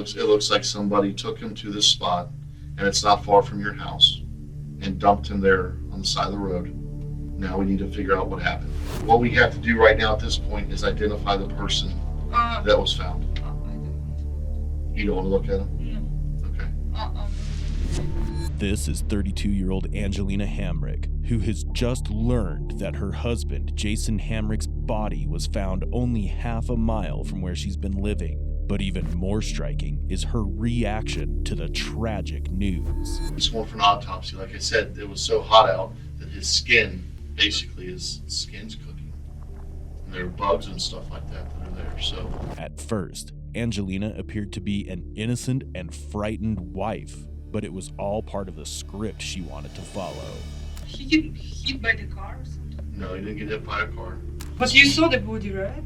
looks like somebody took him to this spot, and it's not far from your house, and dumped him there on the side of the road. Now we need to figure out what happened. What we have to do right now at this point is identify the person that was found. I don't. You don't want to look at him? No. Okay. This is 32-year-old Angelina Hamrick, who has just learned that her husband, Jason Hamrick's body was found only half a mile from where she's been living. But even more striking is her reaction to the tragic news. He's going for an autopsy. Like I said, it was so hot out that his skin's cooking. And there are bugs and stuff like that are there, so. At first, Angelina appeared to be an innocent and frightened wife, but it was all part of the script she wanted to follow. He get hit by the car or something? No, he didn't get hit by a car. But you saw the body, right?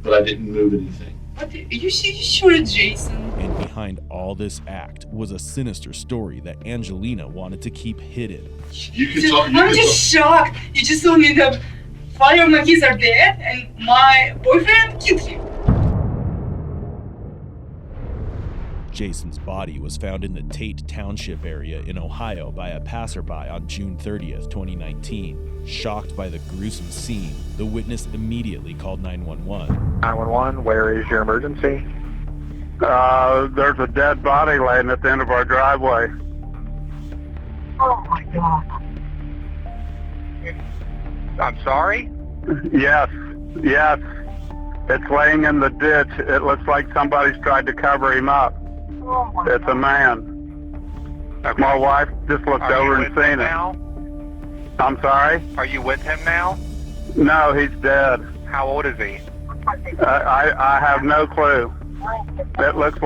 But I didn't move anything. But you sure it's Jason? And behind all this act was a sinister story that Angelina wanted to keep hidden. You can talk. I'm just shocked. You just told me that 5 of my kids are dead and my boyfriend killed him. Jason's body was found in the Tate Township area in Ohio by a passerby on June 30th, 2019. Shocked by the gruesome scene, the witness immediately called 911. 911, where is your emergency? There's a dead body laying at the end of our driveway. Oh my God. I'm sorry? Yes. It's laying in the ditch. It looks like somebody's tried to cover him up. Oh my It's God. a man. Okay. My wife just looked over and seen it. Now? I'm sorry? Are you with him now? No, he's dead. How old is he? I have no clue. It looks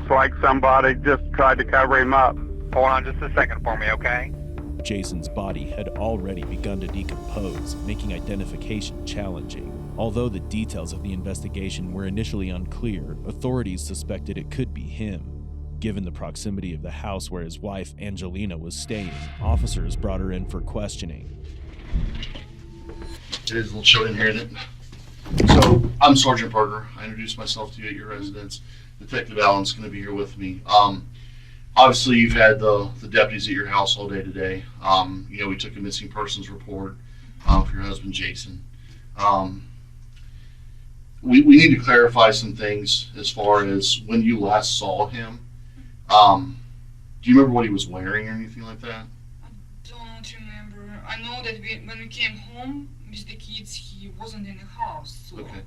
like somebody just tried to cover him up. Hold on just a second for me, okay? Jason's body had already begun to decompose, making identification challenging. Although the details of the investigation were initially unclear, authorities suspected it could be him. Given the proximity of the house where his wife, Angelina, was staying, officers brought her in for questioning. It is a little chilly in here, isn't it? So, I'm Sergeant Parker. I introduced myself to you at your residence. Detective Allen's going to be here with me. Obviously, you've had the deputies at your house all day today. We took a missing persons report for your husband, Jason. We need to clarify some things as far as when you last saw him. Do you remember what he was wearing or anything like that? I don't remember. I know that when we came home with the kids, he wasn't in the house. So Okay.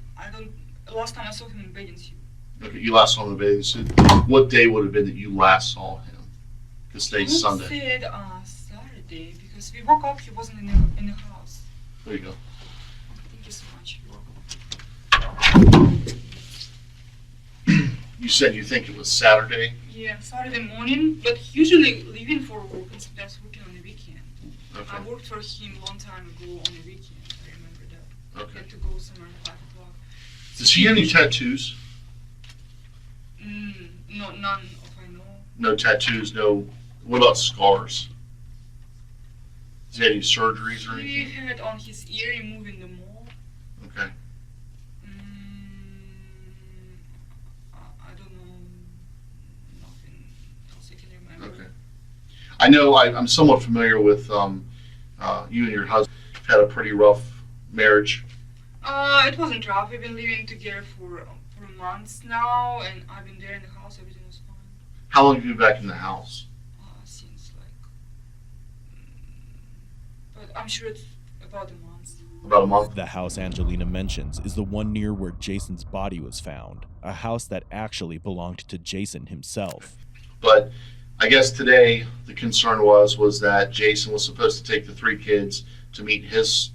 Last time I saw him in bathing suit. Okay, you last saw him in a bathing suit. What day would have been that you last saw him? Because today's Sunday. Said Saturday because we woke up. He wasn't in the house. There you go. Thank you so much. You said you think it was Saturday? Yeah, Saturday morning. But usually leaving for work and sometimes working on the weekend. Okay. I worked for him a long time ago on the weekend. I remember that. Okay. I had to go somewhere at 5 o'clock. Does he have any tattoos? No, none of I know. No tattoos, no. What about scars? Has he had any surgeries or He anything? had on his ear removed in the mall. Okay. I don't know. Nothing else I can remember. Okay. I know I'm somewhat familiar with you and your husband had a pretty rough marriage. It wasn't rough. We've been living together for months now, and I've been there in the house. Everything was fine. How long have you been back in the house? Since but I'm sure it's about a month. About a month. The house Angelina mentions is the one near where Jason's body was found, a house that actually belonged to Jason himself. But I guess today the concern was that Jason was supposed to take the 3 kids to meet his.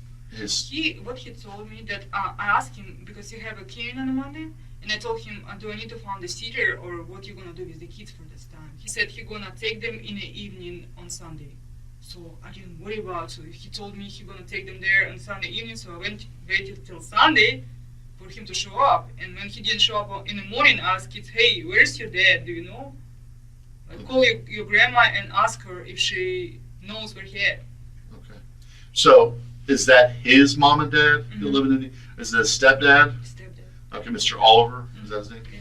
What he told me that I asked him because you have a cleaning on a Monday, and I told him, do I need to find a sitter or what you gonna do with the kids for this time? He said he gonna take them in the evening on Sunday. So I didn't worry about it. So he told me he gonna take them there on Sunday evening, so I waited till Sunday for him to show up. And when he didn't show up in the morning, I asked kids, hey, where's your dad? Do you know? Like, call your grandma and ask her if she knows where he is. Okay. So is that his mom and dad Mm-hmm. living in? Is that his stepdad? Stepdad. Okay, Mr. Oliver. Is that his name? Yeah.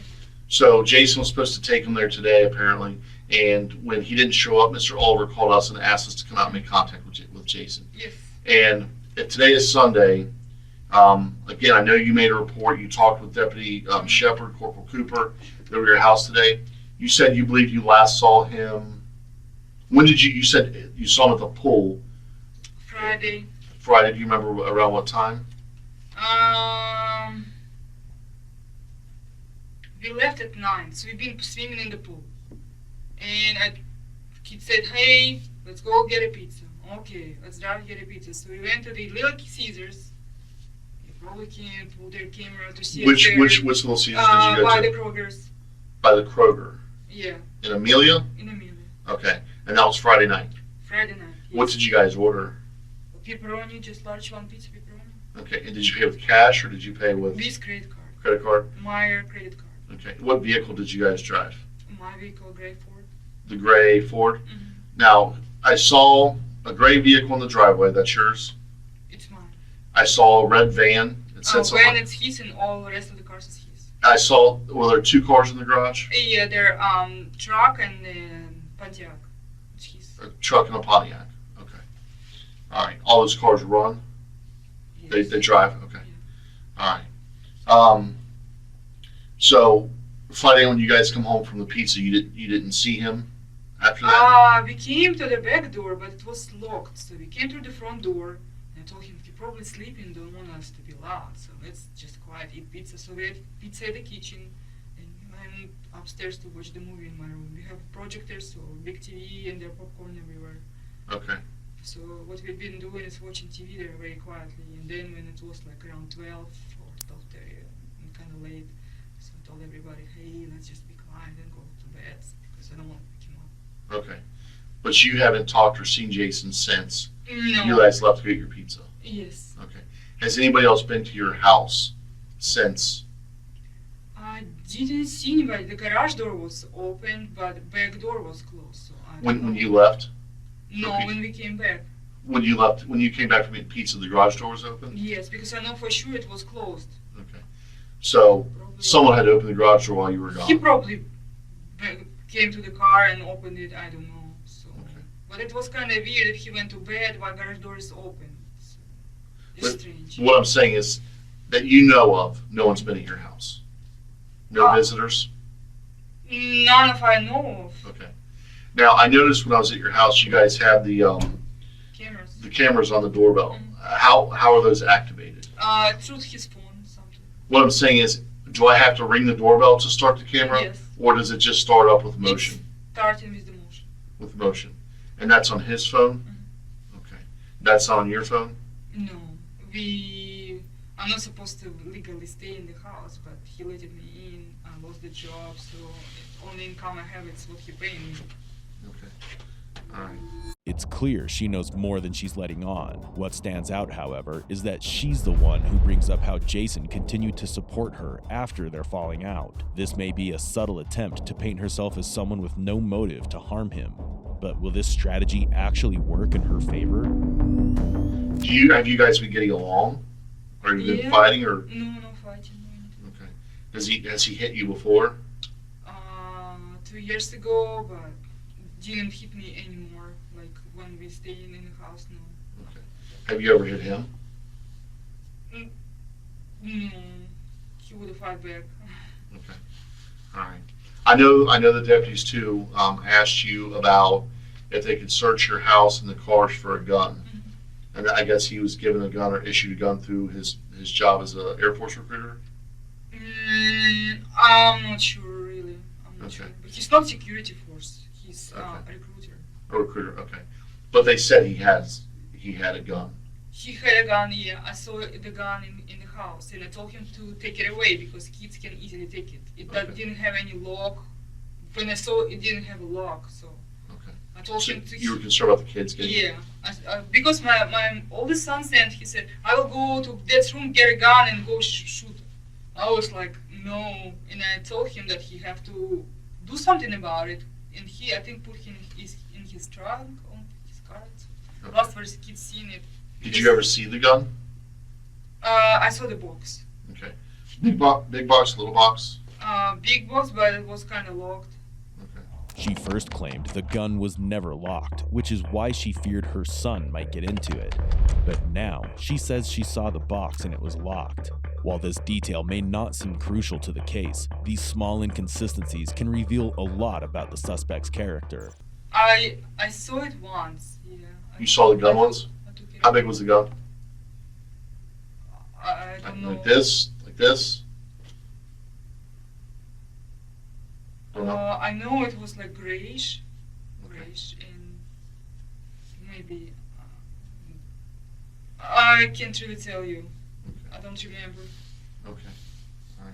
So Jason was supposed to take him there today, apparently, and when he didn't show up, Mr. Oliver called us and asked us to come out and make contact with Jason. Yes. And if today is Sunday, again, I know you made a report. You talked with Deputy Shepard, Corporal Cooper. They were at your house today. You said you believe you last saw him. When did you said you saw him at the pool. Friday. Friday, do you remember around what time? We left at 9, so we've been swimming in the pool. And he said, hey, let's go get a pizza. Okay, let's drive get a pizza. So we went to the Little Caesars. They probably can pull their camera to see Which Little Caesars did you go by to? the Kroger's. By the Kroger. Yeah, In Amelia? in Amelia. Okay. And that was Friday night. Friday night. Yes. What did you guys order? Pepperoni, just large one pizza pepperoni. Okay. And did you pay with cash or did you pay with This credit card. credit card? My credit card. Okay. What vehicle did you guys drive? My vehicle, gray Ford. The gray Ford? Mm-hmm. Now, I saw a gray vehicle in the driveway. That's yours? It's mine. I saw a red van. It said something. When it's his and all the rest of the cars is his. I saw, were there two cars in the garage? Yeah, they're truck and Pontiac. It's his. A truck and a Pontiac. Okay. All right. All those cars run? Yes. They drive? Okay. All right. So Friday when you guys come home from the pizza, you didn't see him after that? We came to the back door, but it was locked. So we came through the front door, and I told him, you're probably sleeping, don't want us to be loud, so let's just quiet, eat pizza. So we had pizza in the kitchen, and I went upstairs to watch the movie in my room. We have projectors, so big TV, and there's popcorn everywhere. Okay. So what we've been doing is watching TV there very quietly, and then when it was like around 12 or 12:30, and kind of late, so I told everybody, hey, let's just be quiet and go to bed, because I don't want to wake him up. Okay. But you haven't talked or seen Jason since No. you guys left to get your pizza? Yes. Okay. Has anybody else been to your house since? I didn't see anybody. The garage door was open, but the back door was closed. So I don't When know. you left? No, Okay. when we came back. When you came back from eating pizza, the garage door was open? Yes, because I know for sure it was closed. Okay. So Probably someone had to open the garage door while you were He gone. probably came to the car and opened it. I don't know. So, Okay. but it was kind of weird if he went to bed while garage door is open. So, it's But strange. What I'm saying is that you know of, no one's been at your house. No visitors? None of I know of Okay. Now, I noticed when I was at your house, you guys have the cameras. cameras on the doorbell. How are those activated? Through his phone, something. What I'm saying is, do I have to ring the doorbell to start the camera? Yes. Or does it just start up with motion? Starting with the motion. With motion. And that's on his phone? Okay. That's not on your phone? No, I'm not supposed to legally stay in the house, but he let me in. I lost the job, so only income I have is what he paying me. Okay. All right. It's clear she knows more than she's letting on. What stands out, however, is that she's the one who brings up how Jason continued to support her after their falling out. This may be a subtle attempt to paint herself as someone with no motive to harm him. But will this strategy actually work in her favor? Have you guys been getting along? Or have you been fighting or? No fighting. No anything. Okay. Has he hit you before? 2 years ago, but didn't hit me anymore. Like when we staying in the house, no. Okay. Have you ever hit him? No, he would fight back. Okay. All right. I know the deputies too asked you about if they could search your house and the cars for a gun. And I guess he was given a gun or issued a gun through his job as an Air Force recruiter? I'm not sure, really. I'm not Okay. sure. But he's not security force. He's Okay. a recruiter. A recruiter, okay. But they said he had a gun. He had a gun, yeah. I saw the gun in the house, and I told him to take it away because kids can easily take it. It Okay. didn't have any lock. When I saw it, didn't have a lock, so Okay. I told So him to. you were concerned about the kids getting it? Yeah, because my oldest son said, he said, I will go to Dad's room, get a gun, and go shoot. I was like, no, and I told him that he have to do something about it, and he, I think, put him in his trunk on his car. Okay. Last first kids seen it. Did you ever see the gun? I saw the box. Okay. Big box, little box? Big box, but it was kind of locked. Okay. She first claimed the gun was never locked, which is why she feared her son might get into it. But now, she says she saw the box and it was locked. While this detail may not seem crucial to the case, these small inconsistencies can reveal a lot about the suspect's character. I saw it once. Yeah. You saw the gun once? I took it. How big was the gun? I don't know. Like this? Like this? Don't know. I know it was like grayish, Okay. and maybe I can't really tell you. Okay. I don't remember. Okay. All right.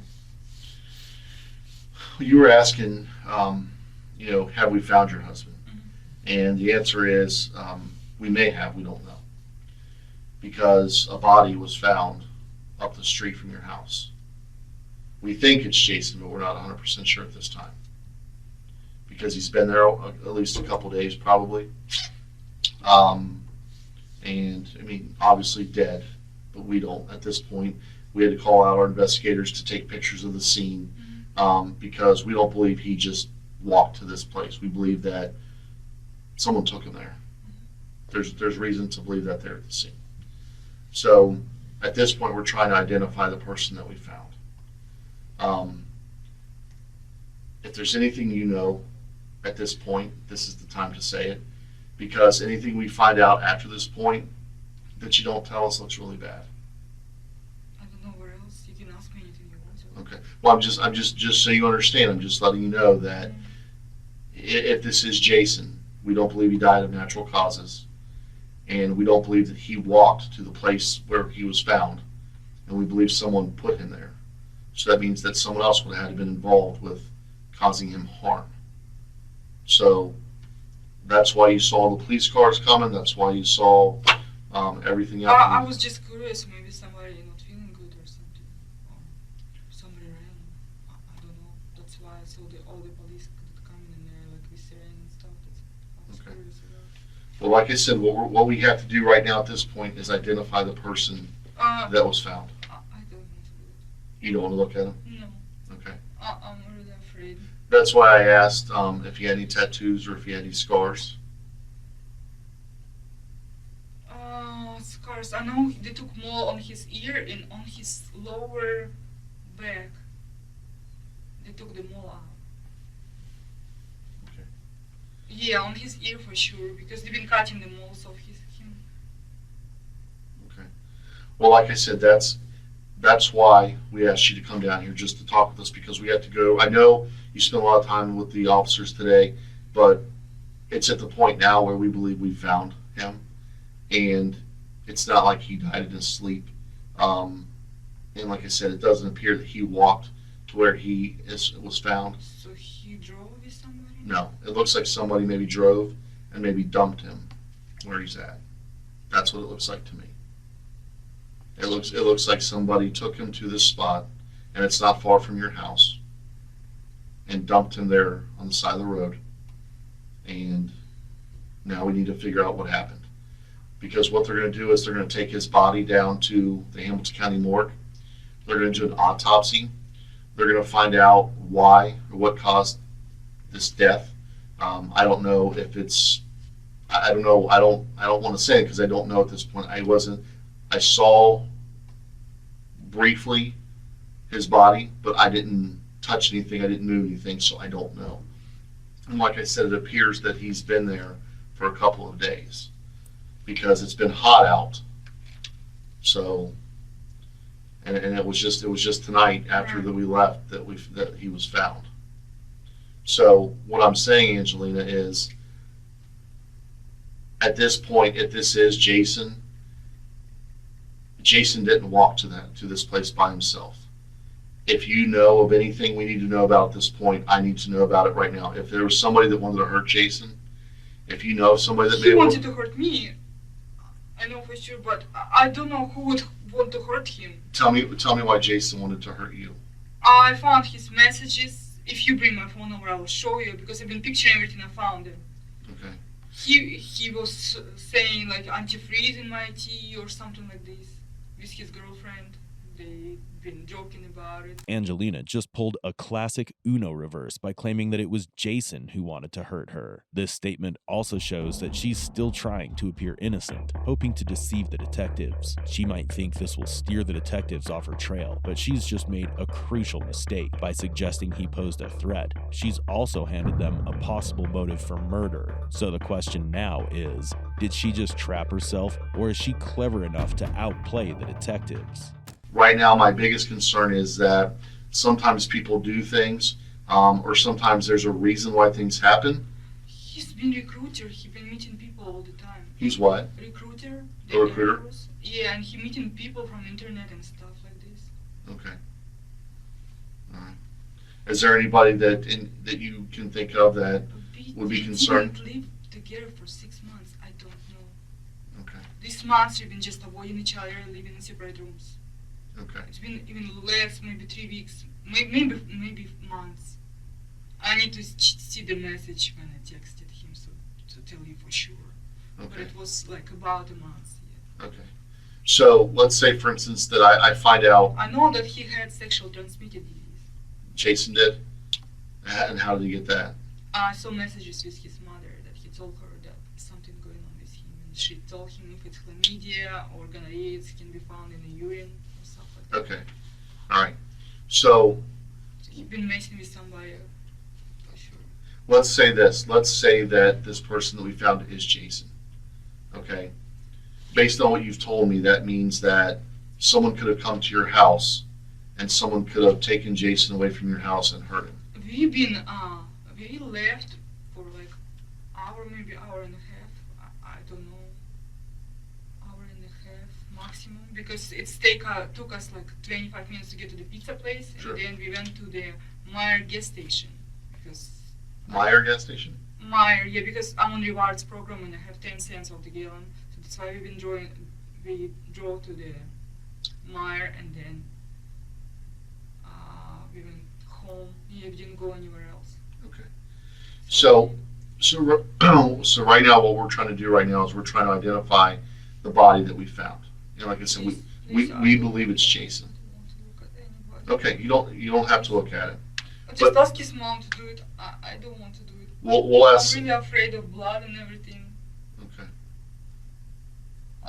You were asking, have we found your husband? And the answer is, we may have, we don't know. Because a body was found up the street from your house. We think it's Jason, but we're not 100% sure at this time. Because he's been there at least a couple days, probably. And, I mean, obviously dead, but we don't, at this point. We had to call out our investigators to take pictures of the scene, because we don't believe he just walked to this place. We believe that someone took him there. There's reason to believe that they're at the scene. So at this point, we're trying to identify the person that we found. If there's anything you know at this point, this is the time to say it, because anything we find out after this point that you don't tell us looks really bad. I don't know where else. You can ask me anything you want to. Okay. Well, I'm just so you understand. I'm just letting you know that if this is Jason, we don't believe he died of natural causes, and we don't believe that he walked to the place where he was found, and we believe someone put him there. So that means that someone else would have had to been involved with causing him harm. So that's why you saw the police cars coming. That's why you saw everything else. I was just curious. Maybe somebody not feeling good or something. Or somebody ran. I don't know. That's why I saw all the police coming in there, like with siren and stuff. I was Okay. curious about. Well, like I said, what we have to do right now at this point is identify the person that was found. I don't want to do it. You don't want to look at him? No. Okay. I'm really afraid. That's why I asked if you had any tattoos or if you had any scars. Scars. I know they took mole on his ear and on his lower back. They took the mole out. Okay. Yeah, on his ear for sure, because they've been cutting the moles off him. Okay. Well, like I said, that's why we asked you to come down here, just to talk with us, because we have to go. I know you spent a lot of time with the officers today, but it's at the point now where we believe we found him, and it's not like he died in his sleep. And like I said, it doesn't appear that he walked to where he was found. So he drove with somebody? No, it looks like somebody maybe drove and maybe dumped him where he's at. That's what it looks like to me. It looks like somebody took him to this spot, and it's not far from your house, and dumped him there on the side of the road. And now we need to figure out what happened. Because what they're going to do is they're going to take his body down to the Hamilton County morgue. They're going to do an autopsy. They're going to find out why or what caused this death. I don't know if it's. I don't know. I don't want to say it because I don't know at this point. I saw briefly his body, but I didn't touch anything. I didn't move anything, so I don't know. And like I said, it appears that he's been there for a couple of days because it's been hot out. So, and it was just tonight after that we left that he was found. So what I'm saying, Angelina, is at this point, if this is Jason didn't walk to this place by himself. If you know of anything we need to know about at this point, I need to know about it right now. If there was somebody that wanted to hurt Jason, if you know of somebody that He wanted to hurt me. I know for sure, but I don't know who would want to hurt him. Tell me why Jason wanted to hurt you. I found his messages. If you bring my phone over, I will show you, because I've been picturing everything I found. Okay. He was saying like antifreeze in my tea or something like this with his girlfriend. They've been joking about it. Angelina just pulled a classic Uno reverse by claiming that it was Jason who wanted to hurt her. This statement also shows that she's still trying to appear innocent, hoping to deceive the detectives. She might think this will steer the detectives off her trail, but she's just made a crucial mistake by suggesting he posed a threat. She's also handed them a possible motive for murder. So the question now is, did she just trap herself, or is she clever enough to outplay the detectives? Right now, my biggest concern is that sometimes people do things, or sometimes there's a reason why things happen. He's been recruiter. He's been meeting people all the time. He's what? Recruiter. A recruiter? Yeah, and he meeting people from internet and stuff like this. Okay. All right. Is there anybody that you can think of that would be concerned? They didn't live together for 6 months. I don't know. Okay. These months we've been just avoiding each other, living in separate rooms. Okay. It's been even less, maybe 3 weeks, maybe months. I need to see the message when I texted him, so to tell you for sure. But Okay. it was like about a month. Yeah. Okay. So let's say, for instance, that I find out I know that he had sexual transmitted disease. Jason did, and how did he get that? I saw messages with his mother that he told her that something going on with him, and she told him if it's chlamydia or gonorrhea, it can be found in the urine or stuff like that. Okay. All right. So So he's been messing with somebody for sure. let's say this. Let's say that this person that we found is Jason. Okay. Based on what you've told me, that means that someone could have come to your house and someone could have taken Jason away from your house and hurt him. We've been we left for like hour, maybe hour and a half. I don't know, hour and a half maximum, because took us like 25 minutes to get to the pizza place, and Sure. then we went to the Meyer gas station because Meyer gas station? Meyer, yeah, because I'm on rewards program and I have 10 cents of the gallon, so that's why we drove to the Meyer, and then we went home. Yeah, we didn't go anywhere else. Okay. So right now, what we're trying to do right now is we're trying to identify the body that we found. And like I said, we believe it's Jason. Okay, you don't have to look at it. Just ask his mom to do it. I don't want to do it. We'll ask. I'm really afraid of blood and everything. Okay.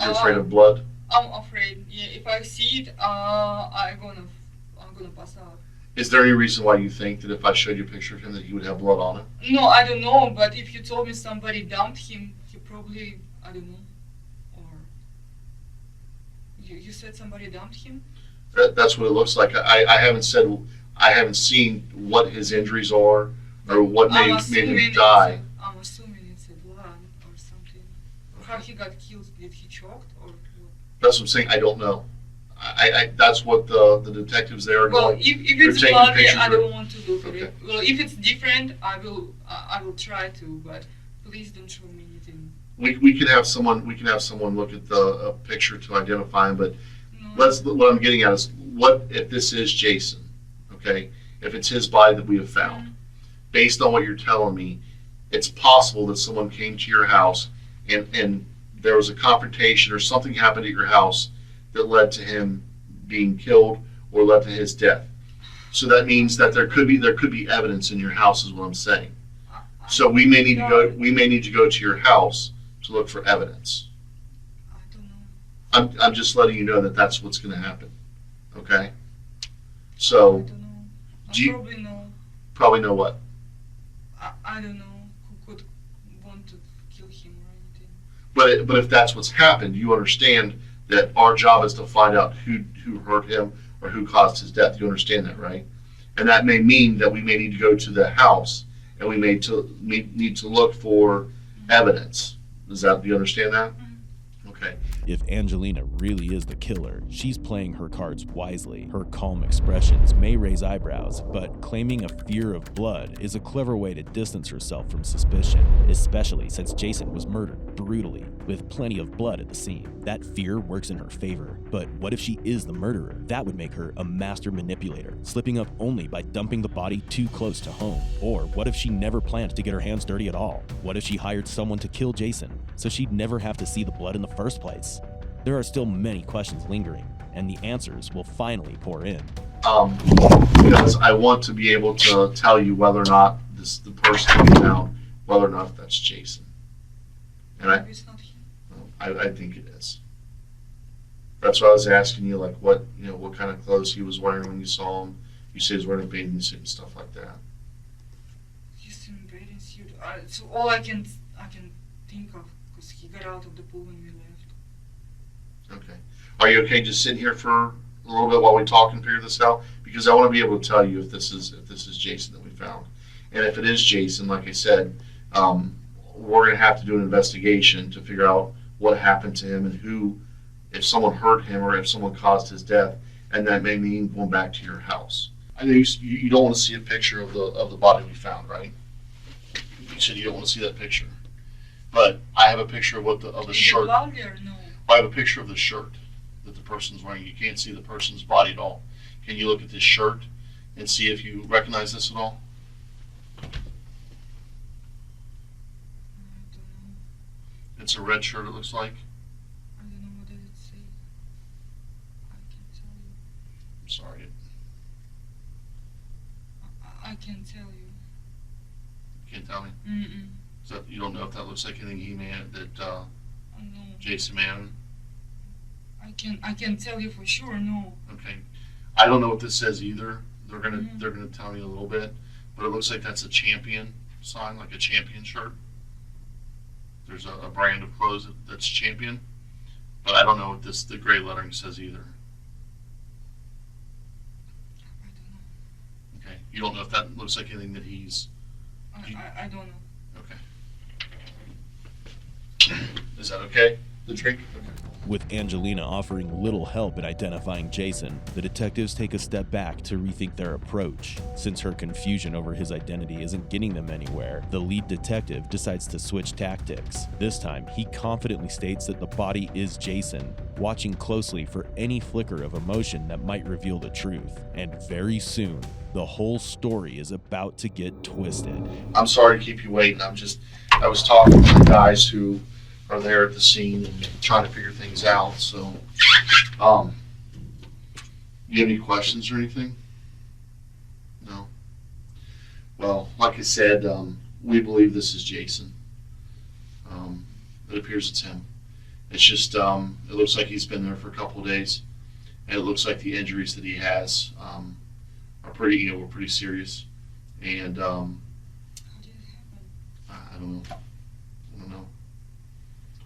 You're afraid of blood? I'm afraid. Yeah, if I see it, I'm gonna pass out. Is there any reason why you think that if I showed you a picture of him that he would have blood on him? No, I don't know. But if you told me somebody dumped him, he probably, I don't know. Or you said somebody dumped him? That's what it looks like. I haven't seen what his injuries are or what made him die. I'm assuming it's a blood or something. How he got killed? Did he choked or what? That's what I'm saying. I don't know. That's what the detectives there are Well, going. if they're it's taking bloody, pictures I of- don't want to look at Okay. it. Well, if it's different, I will try to, but please don't show me anything. We can have someone look at the picture to identify him, but No. what I'm getting at is, what if this is Jason? Okay, if it's his body that we have found, based on what you're telling me, it's possible that someone came to your house and there was a confrontation or something happened at your house that led to him being killed or led to his death. So that means that there could be evidence in your house, is what I'm saying. So we may need to go to your house to look for evidence. I don't know. I'm just letting you know that that's what's going to happen. Okay. I So don't know. do you- Probably know. probably know what. I don't know who could want to kill him or anything. But if that's what's happened, you understand that our job is to find out who hurt him or who caused his death. You understand that, right? And that may mean that we may need to go to the house and we may need to look for evidence. Do you understand that? Okay. If Angelina really is the killer, she's playing her cards wisely. Her calm expressions may raise eyebrows, but claiming a fear of blood is a clever way to distance herself from suspicion, especially since Jason was murdered brutally, with plenty of blood at the scene. That fear works in her favor, but what if she is the murderer? That would make her a master manipulator, slipping up only by dumping the body too close to home. Or what if she never planned to get her hands dirty at all? What if she hired someone to kill Jason, so she'd never have to see the blood in the first place? There are still many questions lingering, and the answers will finally pour in. Because I want to be able to tell you whether or not the person we found, whether or not that's Jason. And Maybe it's not him. I think it is. That's why I was asking you, like, what kind of clothes he was wearing when you saw him. You say he's wearing a bathing suit and stuff like that. He's in a bathing suit. So all I can think of, because he got out of the pool when we left. Okay. Are you okay just sitting here for a little bit while we talk and figure this out? Because I want to be able to tell you if this is Jason that we found. And if it is Jason, like I said, we're going to have to do an investigation to figure out what happened to him and who, if someone hurt him or if someone caused his death, and that may mean going back to your house. I know you don't want to see a picture of the body we found, right? You said you don't want to see that picture, but I have a picture of the shirt. Blood or no? I have a picture of the shirt that the person's wearing. You can't see the person's body at all. Can you look at this shirt and see if you recognize this at all? I don't know. It's a red shirt, it looks like. I don't know, what does it say? I can't tell you. I'm sorry. I can't tell you. You can't tell me? Mm-mm. So you don't know if that looks like anything No. Jason Mann? I can tell you for sure, no. Okay. I don't know what this says either. They're gonna tell me a little bit, but it looks like that's a champion sign, like a champion shirt. There's a brand of clothes that's champion, but I don't know what the gray lettering says either. I don't know. Okay. You don't know if that looks like anything that he's. I don't know. Okay. Is that okay? The drink? Okay. With Angelina offering little help in identifying Jason, the detectives take a step back to rethink their approach. Since her confusion over his identity isn't getting them anywhere, the lead detective decides to switch tactics. This time, he confidently states that the body is Jason, watching closely for any flicker of emotion that might reveal the truth. And very soon, the whole story is about to get twisted. I'm sorry to keep you waiting. I was talking to the guys who are there at the scene and trying to figure things out. So, you have any questions or anything? No? Well, like I said, we believe this is Jason. It appears it's him. It's just, it looks like he's been there for a couple of days, and it looks like the injuries that he has are pretty, were pretty serious. And How did it happen? I don't know.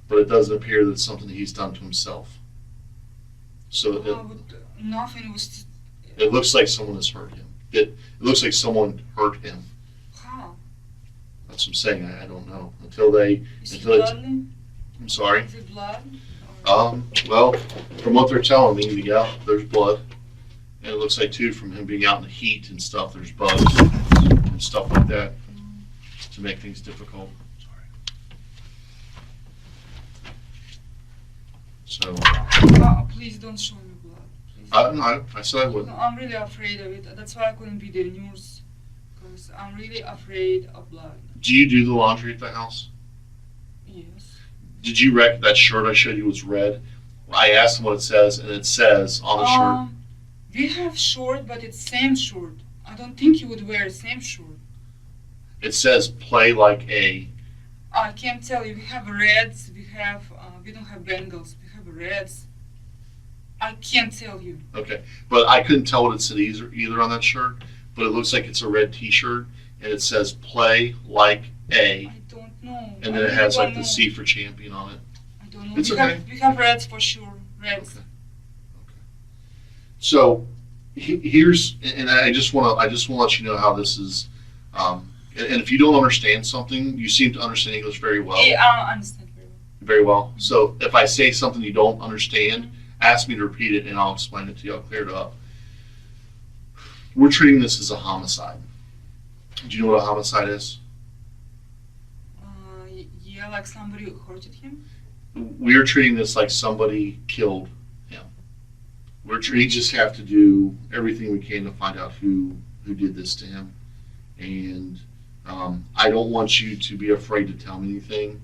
But it doesn't appear that it's something that he's done to himself. So Nothing was. it looks like someone has hurt him. It looks like someone hurt him. How? That's what I'm saying. I don't know until Is it blood? I'm sorry. Is it blood? Well, from what they're telling me, yeah, there's blood, and it looks like too from him being out in the heat and stuff. There's bugs and stuff like that to make things difficult. So, Please don't show me blood. Please. no, I said I wouldn't. No, I'm really afraid of it. That's why I couldn't be the news, because I'm really afraid of blood. Do you do the laundry at the house? Yes. Did you that shirt I showed you was red? I asked him what it says, and it says on the shirt. We have short, but it's same short. I don't think you would wear same short. It says play like a. I can't tell you. We have reds. We don't have Bengals. We have reds. I can't tell you. Okay, but I couldn't tell what it said either on that shirt. But it looks like it's a red T-shirt, and it says "Play like a." I don't know. And then it has like the C for champion on it. I don't know. It's okay. We have reds for sure. Reds. Okay. So here's, and I just want to let you know how this is. And if you don't understand something, you seem to understand English very well. Yeah, I understand very well. Very well. So if I say something you don't understand, ask me to repeat it and I'll explain it to you. I'll clear it up. We're treating this as a homicide. Do you know what a homicide is? Yeah, like somebody hurted him. We're treating this like somebody killed him. We just have to do everything we can to find out who did this to him. And I don't want you to be afraid to tell me anything,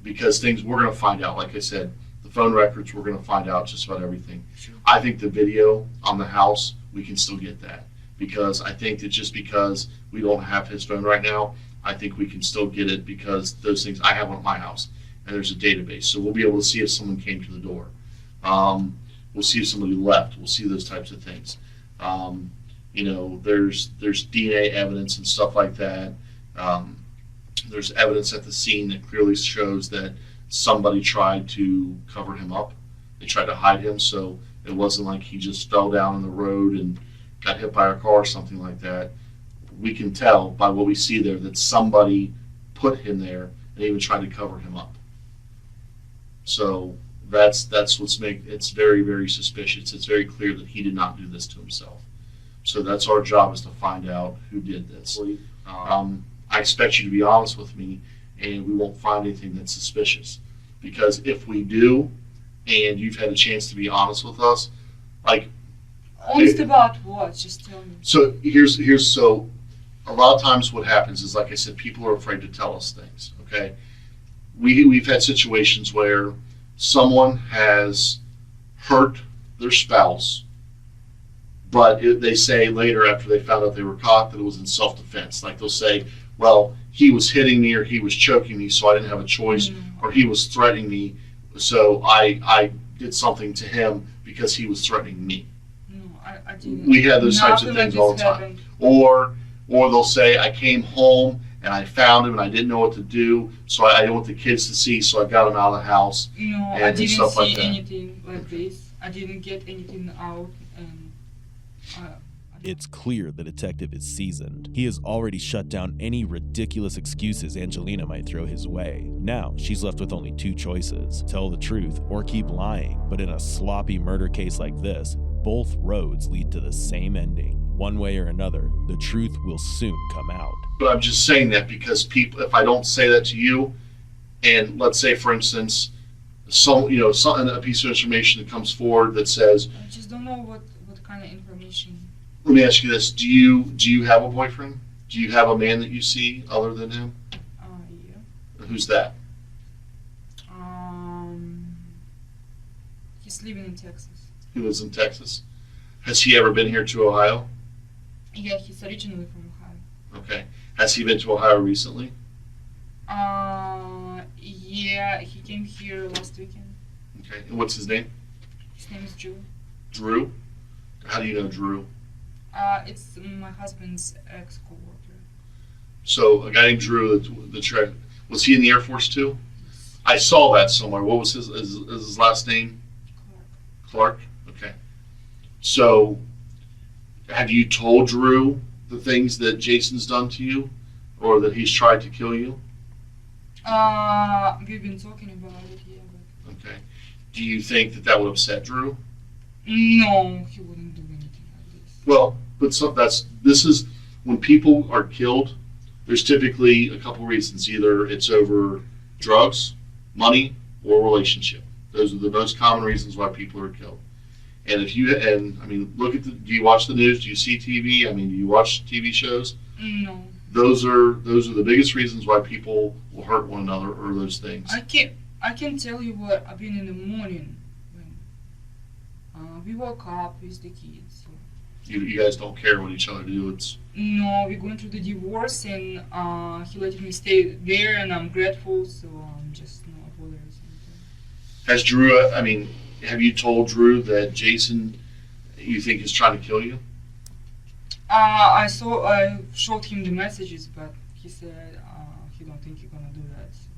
because we're going to find out. Like I said, The phone records, we're going to find out just about everything. I think the video on the house, we can still get that. Because I think that just because we don't have his phone right now, I think we can still get it because those things, I have one at my house, and there's a database. So we'll be able to see if someone came to the door. We'll see if somebody left. We'll see those types of things. There's DNA evidence and stuff like that. There's evidence at the scene that clearly shows that somebody tried to cover him up. They tried to hide him, so it wasn't like he just fell down in the road and got hit by a car or something like that. We can tell by what we see there that somebody put him there and even tried to cover him up. So that's what's it's very, very suspicious. It's very clear that he did not do this to himself. So that's our job, is to find out who did this. I expect you to be honest with me, and we won't find anything that's suspicious. Because if we do, and you've had a chance to be honest with us, Honest about what? Just tell me. So so a lot of times what happens is, like I said, people are afraid to tell us things. Okay, we've had situations where someone has hurt their spouse, but they say later, after they found out they were caught, that it was in self-defense. Like they'll say, well, he was hitting me, or he was choking me, so I didn't have a choice, or he was threatening me, so I did something to him because he was threatening me. No, I didn't. We have those types of things all the time. Happened. Or they'll say, I came home and I found him and I didn't know what to do, so I didn't want the kids to see, so I got him out of the house. No, I didn't see anything like this. I didn't get anything out, and It's clear the detective is seasoned. He has already shut down any ridiculous excuses Angelina might throw his way. Now, she's left with only two choices: tell the truth or keep lying. But in a sloppy murder case like this, both roads lead to the same ending. One way or another, the truth will soon come out. But I'm just saying that because people, if I don't say that to you, and let's say, for instance, a piece of information that comes forward that says, I just don't know what kind of information. let me ask you this: do you have a boyfriend? Do you have a man that you see other than him? Yeah. Who's that? He's living in Texas. He lives in Texas. Has he ever been here to Ohio? Yeah, he's originally from Ohio. Okay. Has he been to Ohio recently? Yeah, he came here last weekend. Okay. And what's his name? His name is Drew. Drew? How do you know Drew? It's my husband's ex-coworker. So a guy named Drew, was he in the Air Force too? I saw that somewhere. What was his last name? Clark? Okay. So have you told Drew the things that Jason's done to you, or that he's tried to kill you? We've been talking about it, yeah. But... Okay. Do you think that would upset Drew? No, he wouldn't do anything like this. Well, but this is when people are killed, there's typically a couple reasons. Either it's over drugs, money, or relationship. Those are the most common reasons why people are killed. And do you watch the news? Do you see TV? Do you watch TV shows? No. Those are the biggest reasons why people will hurt one another, or those things. I can tell you what happened in the morning when we woke up with the kids. So. You guys don't care what each other do. No, we're going through the divorce, and he let me stay there, and I'm grateful, so I'm just not bothered or something. Has Drew? Have you told Drew that Jason, you think, is trying to kill you? I showed him the messages, but he said he don't think you're gonna do that. So.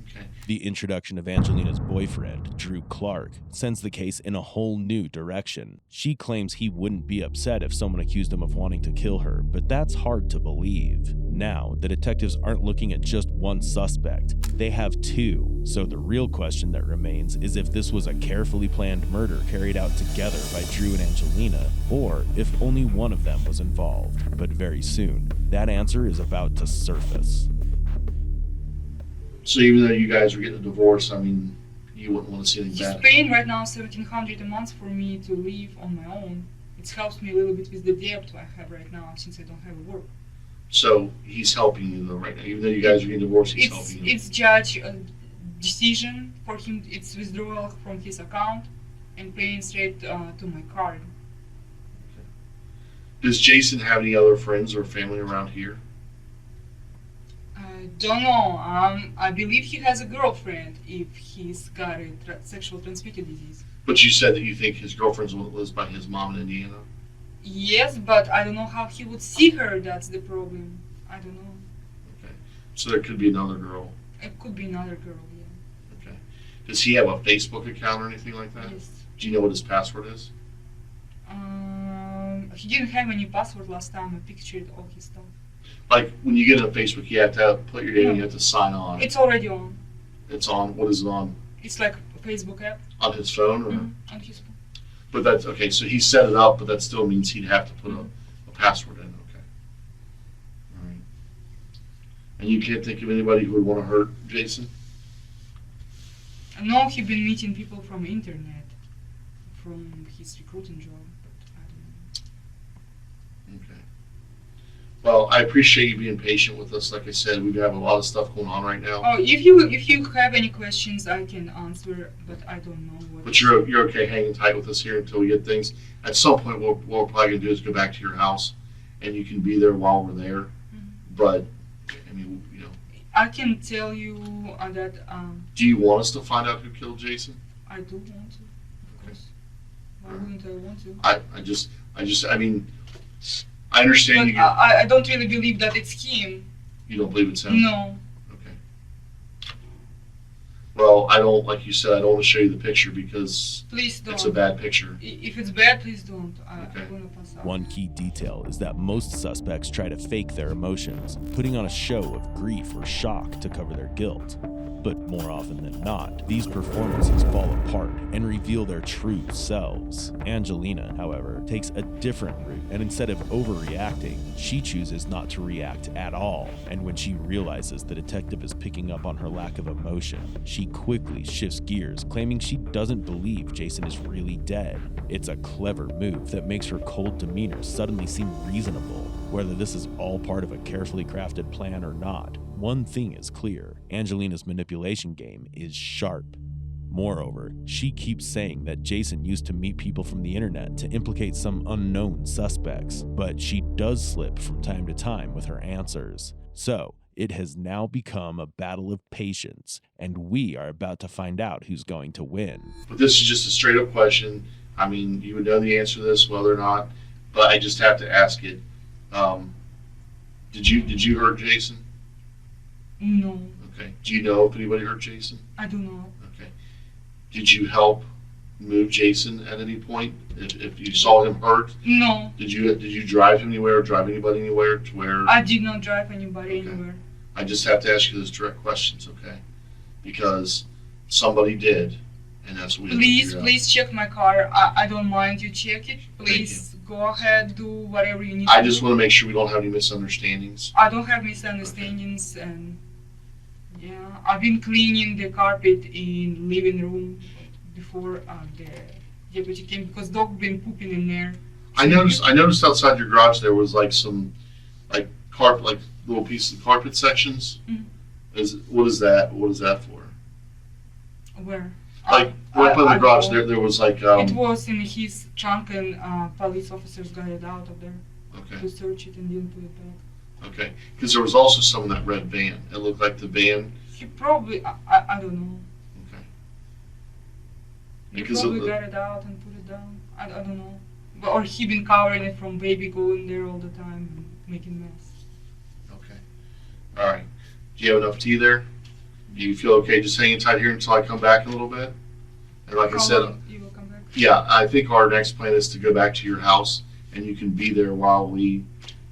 Okay. The introduction of Angelina's boyfriend, Drew Clark, sends the case in a whole new direction. She claims he wouldn't be upset if someone accused him of wanting to kill her, but that's hard to believe. Now, the detectives aren't looking at just one suspect. They have two. So the real question that remains is if this was a carefully planned murder carried out together by Drew and Angelina, or if only one of them was involved. But very soon, that answer is about to surface. So even though you guys are getting a divorce, you wouldn't want to see anything He's bad. paying right now $1,700 a month for me to live on my own. It helps me a little bit with the debt I have right now since I don't have work. So he's helping you though right now, even though you guys are getting divorced. He's helping you. It's Judge decision for him. It's withdrawal from his account and paying straight to my card. Does Jason have any other friends or family around here? I don't know. I believe he has a girlfriend if he's got a sexual transmitted disease. But you said that you think his girlfriend's one that lives by his mom in Indiana? Yes, but I don't know how he would see her. That's the problem. I don't know. Okay. So there could be another girl. It could be another girl, yeah. Okay. Does he have a Facebook account or anything like that? Yes. Do you know what his password is? He didn't have any password last time. I pictured all his stuff. Like when you get on Facebook, you have to put your name and you have to sign on. It's already on. It's on. What is it on? It's like a Facebook app. On his phone? Or? On his phone. But that's okay. So he set it up, but that still means he'd have to put a password in. Okay. All right. And you can't think of anybody who would want to hurt Jason? I know he's been meeting people from internet, from his recruiting job, but I don't know. Okay. Well, I appreciate you being patient with us. Like I said, we have a lot of stuff going on right now. Oh, if you have any questions, I can answer, but I don't know what. But you're okay hanging tight with us here until we get things. At some point, what we're probably gonna do is go back to your house, and you can be there while we're there. But I mean, you know. I can tell you that Do you want us to find out who killed Jason? I do want to, of course. Why wouldn't I want to? I mean, I understand But I don't really believe that it's him. you don't believe it's him. No. Okay. Well, I don't, like you said, I don't want to show you the picture because Please don't. it's a bad picture. If it's bad, please don't. Okay. I'm gonna pass out. One key detail is that most suspects try to fake their emotions, putting on a show of grief or shock to cover their guilt. But more often than not, these performances fall apart and reveal their true selves. Angelina, however, takes a different route, and instead of overreacting, she chooses not to react at all. And when she realizes the detective is picking up on her lack of emotion, she quickly shifts gears, claiming she doesn't believe Jason is really dead. It's a clever move that makes her cold demeanor suddenly seem reasonable. Whether this is all part of a carefully crafted plan or not, one thing is clear: Angelina's manipulation game is sharp. Moreover, she keeps saying that Jason used to meet people from the internet to implicate some unknown suspects, but she does slip from time to time with her answers. So, it has now become a battle of patience, and we are about to find out who's going to win. But this is just a straight up question. I mean, you would know the answer to this, whether or not, but I just have to ask it. Did you hurt Jason? No, Okay. Do you know if anybody hurt Jason? I don't know. Okay. Did you help move Jason at any point? If you saw him hurt, No, did you drive him anywhere or drive anybody anywhere to where? I did not drive anybody Okay. anywhere. I just have to ask you those direct questions, okay? Because somebody did, and that's what we have to Please, figure out. please check my car. I don't mind you check it. Please go ahead, do whatever you need I to just do. want to make sure we don't have any misunderstandings. I don't have misunderstandings, and yeah, I've been cleaning the carpet in living room before the deputy came because dog been pooping in there. I noticed outside your garage there was like some carpet, like little pieces of carpet sections. Mhm. What is that? What is that for? Where? Like right by I the garage don't know. there was like It was in his trunk, and police officers got it out of there okay. to search it and didn't put it back. Okay, because there was also some in that red van. It looked like the van. He probably, I don't know. Okay. He Because probably of the, got it out and put it down. I don't know. Or he been covering it from baby going there all the time and making mess. okay. All right. Do you have enough tea there? Do you feel okay just hanging tight here until I come back in a little bit? And like I How said, long you will come back? yeah, I think our next plan is to go back to your house, and you can be there while we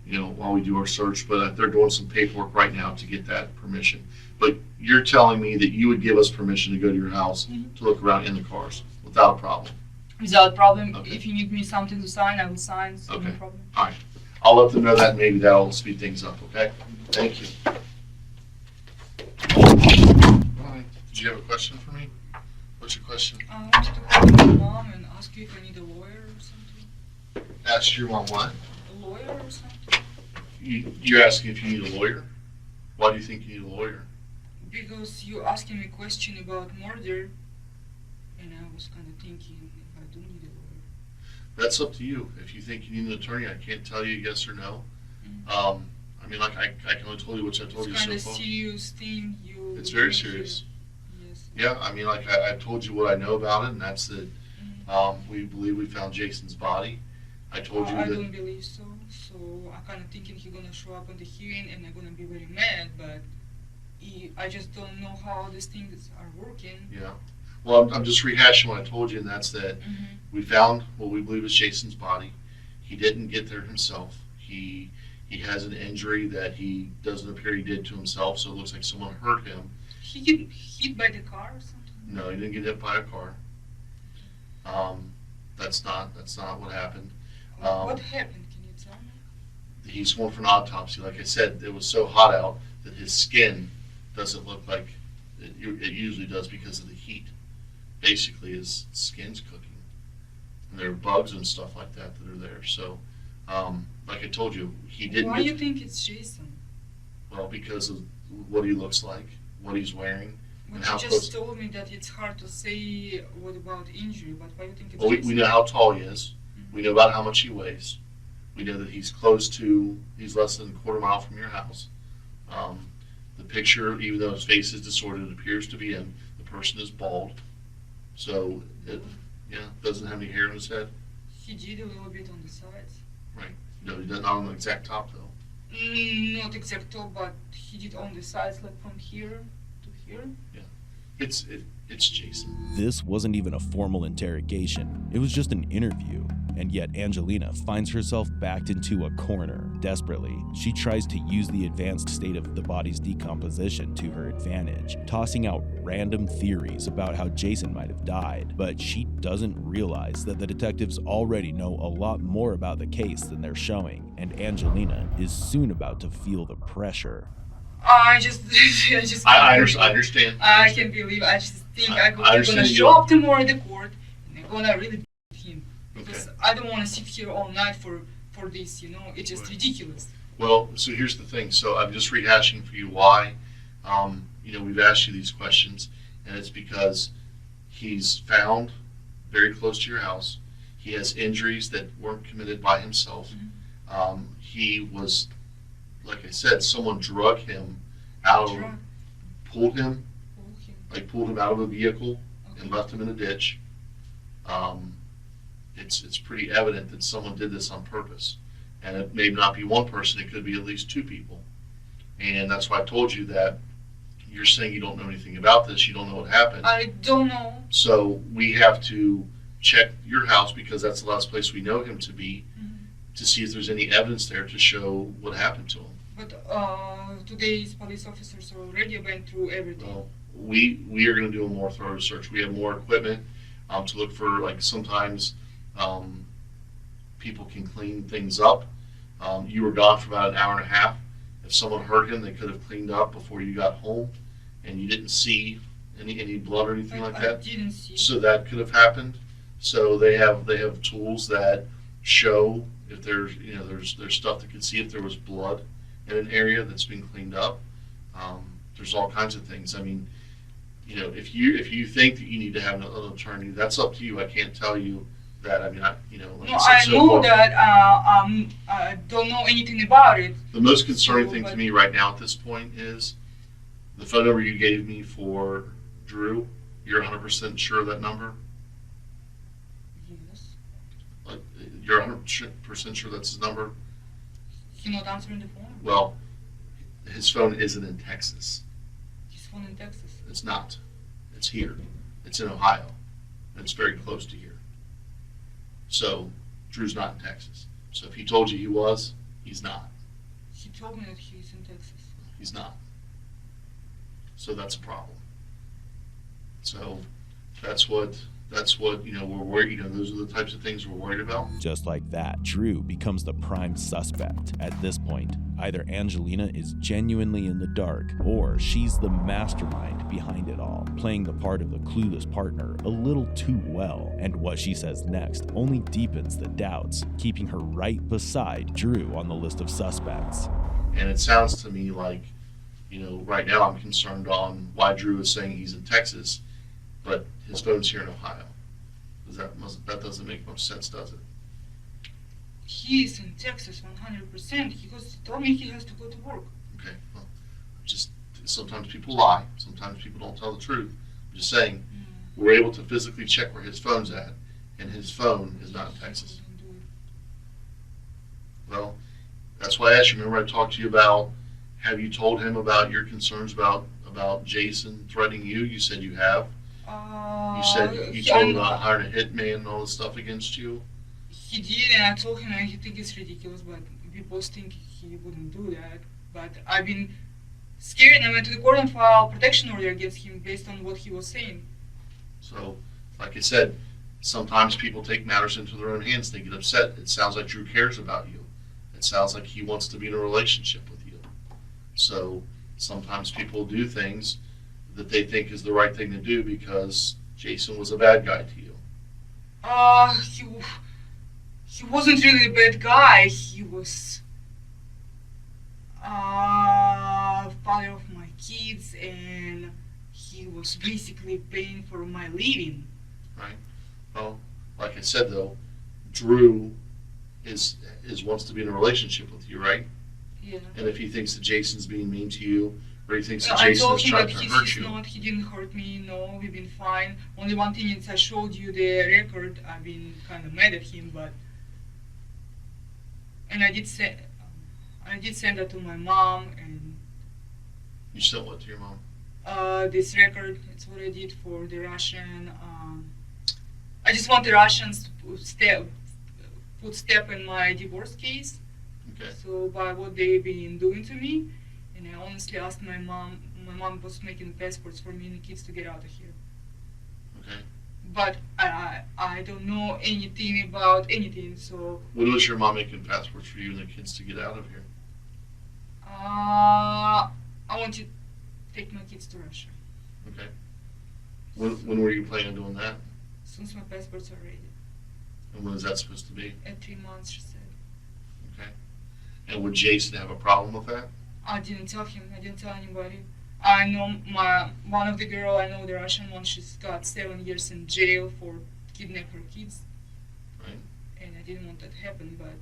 do our search. But they're doing some paperwork right now to get that permission. But you're telling me that you would give us permission to go to your house Mhm. to look around in the cars without a problem. Without problem. Okay. If you need me something to sign, I will sign. So Okay. no problem. All right. I'll let them know that, and maybe that'll speed things up, okay? Thank you. All right. Did you have a question for me? What's your question? I wanted to call my mom and ask you if I need a lawyer or something. Ask your mom what? A lawyer or something? You're asking if you need a lawyer? Why do you think you need a lawyer? Because you asking me question about murder, and I was kind of thinking if I do need a lawyer. That's up to you. If you think you need an attorney, I can't tell you yes or no. Mhm. I mean, like I can only tell you what I told you It's kind so of far. serious thing you. It's very doing here. serious. Yes. Yeah, I mean, like I told you what I know about it, and that's that Mhm. we believe we found Jason's body. I told you I that. don't believe so. So I kind of thinking he's gonna show up on the hearing and I'm gonna be very mad, but I just don't know how these things are working. Yeah. Well, I'm just rehashing what I told you, and that's that Mm-hmm. we found what we believe is Jason's body. He didn't get there himself. He has an injury that he doesn't appear he did to himself, so it looks like someone hurt him. He get hit by the car or something. No, he didn't get hit by a car. That's not what happened. What happened? Can you tell me? He's going for an autopsy. Like I said, it was so hot out that his skin doesn't look like it usually does because of the heat. Basically, his skin's cooking, and there are bugs and stuff like that that are there. So, like I told you, he didn't. Why you think it's Jason? Well, because of what he looks like, what he's wearing, But and you how just close. told me that it's hard to say what about injury, but why you think it's Well, Jason? we know how tall he is. We know about how much he weighs. We know that he's he's less than a quarter mile from your house. The picture, even though his face is distorted, appears to be him. The person is bald. So, doesn't have any hair on his head. He did a little bit on the sides. No, he doesn't, not on the exact top, though. Not exact top, but he did on the sides, like from here to here. It's Jason. This wasn't even a formal interrogation, it was just an interview. And yet Angelina finds herself backed into a corner. Desperately, she tries to use the advanced state of the body's decomposition to her advantage, tossing out random theories about how Jason might have died. But she doesn't realize that the detectives already know a lot more about the case than they're showing, and Angelina is soon about to feel the pressure. I just I understand. I can't believe. I just think I'm gonna understand show up tomorrow at the court and I'm gonna really beat him because I don't want to sit here all night for this. It's just Right. ridiculous. Well, so here's the thing. So I'm just rehashing for you why, we've asked you these questions, and it's because he's found very close to your house. He has injuries that weren't committed by himself. He was, like I said, someone drug him out of, Drunk. pulled him Okay. pulled him out of a vehicle Okay. and left him in a ditch. It's pretty evident that someone did this on purpose, and it may not be one person; it could be at least two people. And that's why I told you that you're saying you don't know anything about this, you don't know what happened. I don't know. So we have to check your house because that's the last place we know him to be, to see if there's any evidence there to show what happened to him. But today's police officers already went through everything. Well, we are going to do a more thorough search. We have more equipment to look for. Like sometimes people can clean things up. You were gone for about an hour and a half. If someone hurt him, they could have cleaned up before you got home, and you didn't see any blood or anything But like I that. didn't see. So that could have happened. So they have tools that show if there's there's stuff that can see if there was blood in an area that's been cleaned up. There's all kinds of things. I mean, if you think that you need to have an attorney, that's up to you. I can't tell you that. I mean, like No, I said, I so know far, that. I don't know anything about it. the most concerning So, thing to but- me right now at this point is the phone number you gave me for Drew. You're 100% sure of that number? Yes. Like, you're 100% sure that's his number? He's not answering the phone. Well, his phone isn't in Texas. His phone in Texas. It's not. It's here. It's in Ohio. It's very close to here. So Drew's not in Texas. So if he told you he was, he's not. He told me that he's in Texas. He's not. So that's a problem. So that's what we're worried. Those are the types of things we're worried about. Just like that, Drew becomes the prime suspect. At this point, either Angelina is genuinely in the dark, or she's the mastermind behind it all, playing the part of the clueless partner a little too well. And what she says next only deepens the doubts, keeping her right beside Drew on the list of suspects. And it sounds to me like Right now I'm concerned on why Drew is saying he's in Texas, but his phone's here in Ohio. That doesn't make much sense, does it? He's in Texas 100% because he told me he has to go to work. Okay, well, just sometimes people lie. Sometimes people don't tell the truth. I'm just saying, we're able to physically check where his phone's at, and his phone is not in Texas. Well, that's why I asked you. Remember I talked to you about, have you told him about your concerns about Jason threatening you? You said you have. You said you told him about hiring a hitman and all this stuff against you. He did, and I told him I think it's ridiculous, but we both think he wouldn't do that. But I've been scared, and I went to the court and filed protection order against him based on what he was saying. So, like I said, sometimes people take matters into their own hands. They get upset. It sounds like Drew cares about you. It sounds like he wants to be in a relationship with you. So sometimes people do things that they think is the right thing to do because Jason was a bad guy to you. He wasn't really a bad guy. He was father of my kids, and he was basically paying for my living. Right. Well, like I said though, Drew is wants to be in a relationship with you, right? Yeah. And if he thinks that Jason's being mean to you, or he thinks that I Jason told is him trying that to he's hurt you, not. He didn't hurt me. No, we've been fine. Only one thing is I showed you the record. I've been kind of mad at him, and I did send that to my mom, and you sent what to your mom? this record. It's what I did for the Russian. I just want the Russians to put step in my divorce case. Okay. So by what they've been doing to me, and I honestly asked my mom. My mom was making passports for me and the kids to get out of here. Okay. But I don't know anything about anything. So When was your mom making passports for you and the kids to get out of here? I want to take my kids to Russia Okay. When were you planning on doing that? as soon as my passports are ready. And when is that supposed to be? At 3 months, she said. Okay. And would Jason have a problem with that? I didn't tell him. I didn't tell anybody. I know one of the girl. I know the Russian one. She's got 7 years in jail for kidnapping her kids. Right. And I didn't want that to happen, but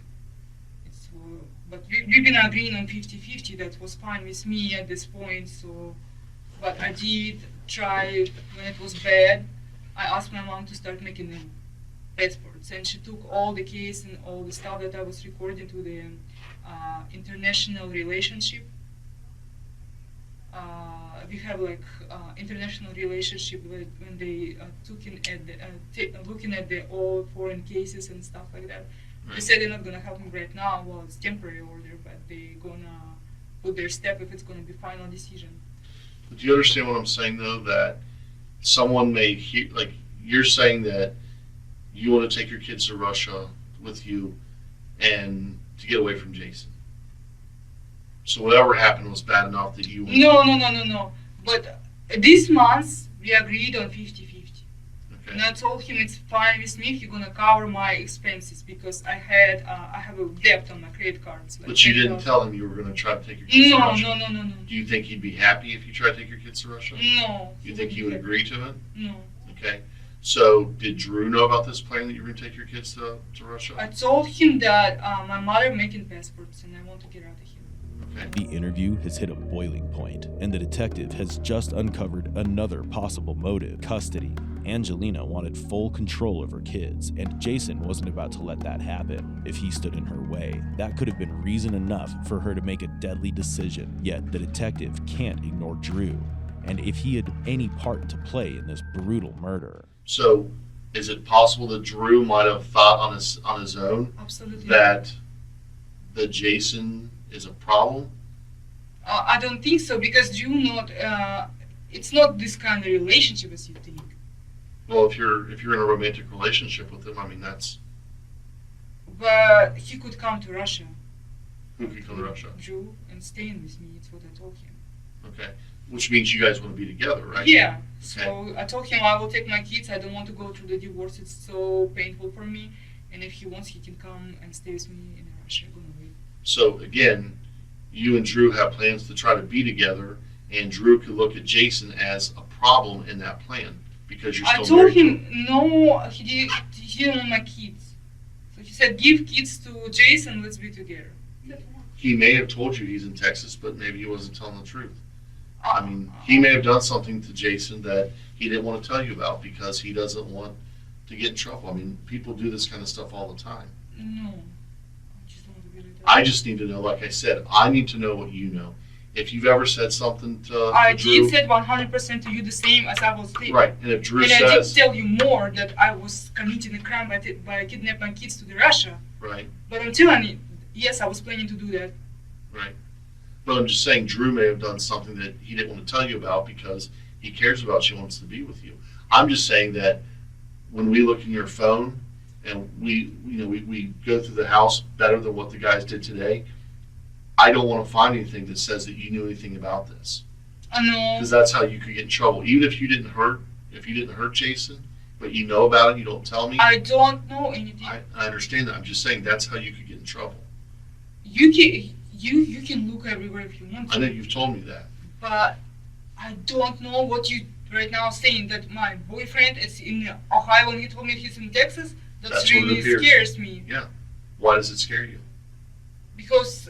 we've been agreeing on 50-50. That was fine with me at this point. So, but I did try when it was bad. I asked my mom to start making them passports, and she took all the case and all the stuff that I was recording to the international relationship. We have like international relationship when they looking at the all foreign cases and stuff like that. They Right. said they're not gonna help me right now. Well, it's temporary order, but they're gonna put their step if it's gonna be final decision. But do you understand what I'm saying though? That someone may hear, like you're saying that you want to take your kids to Russia with you and to get away from Jason. So whatever happened was bad enough that you No. But this month we agreed on 50-50. Okay. And I told him it's fine with me if you're gonna cover my expenses because I have a debt on my credit cards. Like But you didn't 10,000. tell him you were going to try to take your kids to Russia. No. Do you think he'd be happy if you tried to take your kids to Russia? No. You think he would agree to it? No. Okay. So did Drew know about this plan that you were going to take your kids to Russia? I told him that my mother making passports and I want to get out of here. Okay. The interview has hit a boiling point, and the detective has just uncovered another possible motive: custody. Angelina wanted full control of her kids, and Jason wasn't about to let that happen. If he stood in her way, that could have been reason enough for her to make a deadly decision. Yet the detective can't ignore Drew, and if he had any part to play in this brutal murder. So is it possible that Drew might have thought on his own Absolutely. that Jason is a problem? I don't think so because Drew it's not this kind of relationship as you think. Well, if you're in a romantic relationship with him, I mean that's But he could come to Russia. who could come to Russia. Drew and staying with me. It's what I told him. Okay. Which means you guys want to be together, right? Yeah. So I told him I will take my kids. I don't want to go through the divorce. It's so painful for me. And if he wants, he can come and stay with me in Russia. I'm gonna wait. So again, you and Drew have plans to try to be together, and Drew could look at Jason as a problem in that plan because you're I still told married to him no. He didn't want my kids. So he said, "Give kids to Jason. Let's be together." He may have told you he's in Texas, but maybe he wasn't telling the truth. I mean, he may have done something to Jason that he didn't want to tell you about because he doesn't want to get in trouble. I mean, people do this kind of stuff all the time. No. I just want to be like that. I just need to know, like I said, I need to know what you know. If you've ever said something to I Drew, did said 100% to you the same as I was saying. right, and if Drew And I did says, tell you more that I was committing a crime by kidnapping my kids to the Russia. right, But I'm telling you, yes, I was planning to do that. right. But I'm just saying Drew may have done something that he didn't want to tell you about because he cares about you, wants to be with you. I'm just saying that when we look in your phone and we go through the house better than what the guys did today, I don't want to find anything that says that you knew anything about this. I know. Because that's how you could get in trouble. Even if you didn't hurt Jason, but you know about it, you don't tell me. I don't know anything. I understand that. I'm just saying that's how you could get in trouble. You can look everywhere if you want I to. know you've told me that. But I don't know what you right now saying that my boyfriend is in Ohio and you told me he's in Texas. That That's what it really appears. scares me Why does it scare you? because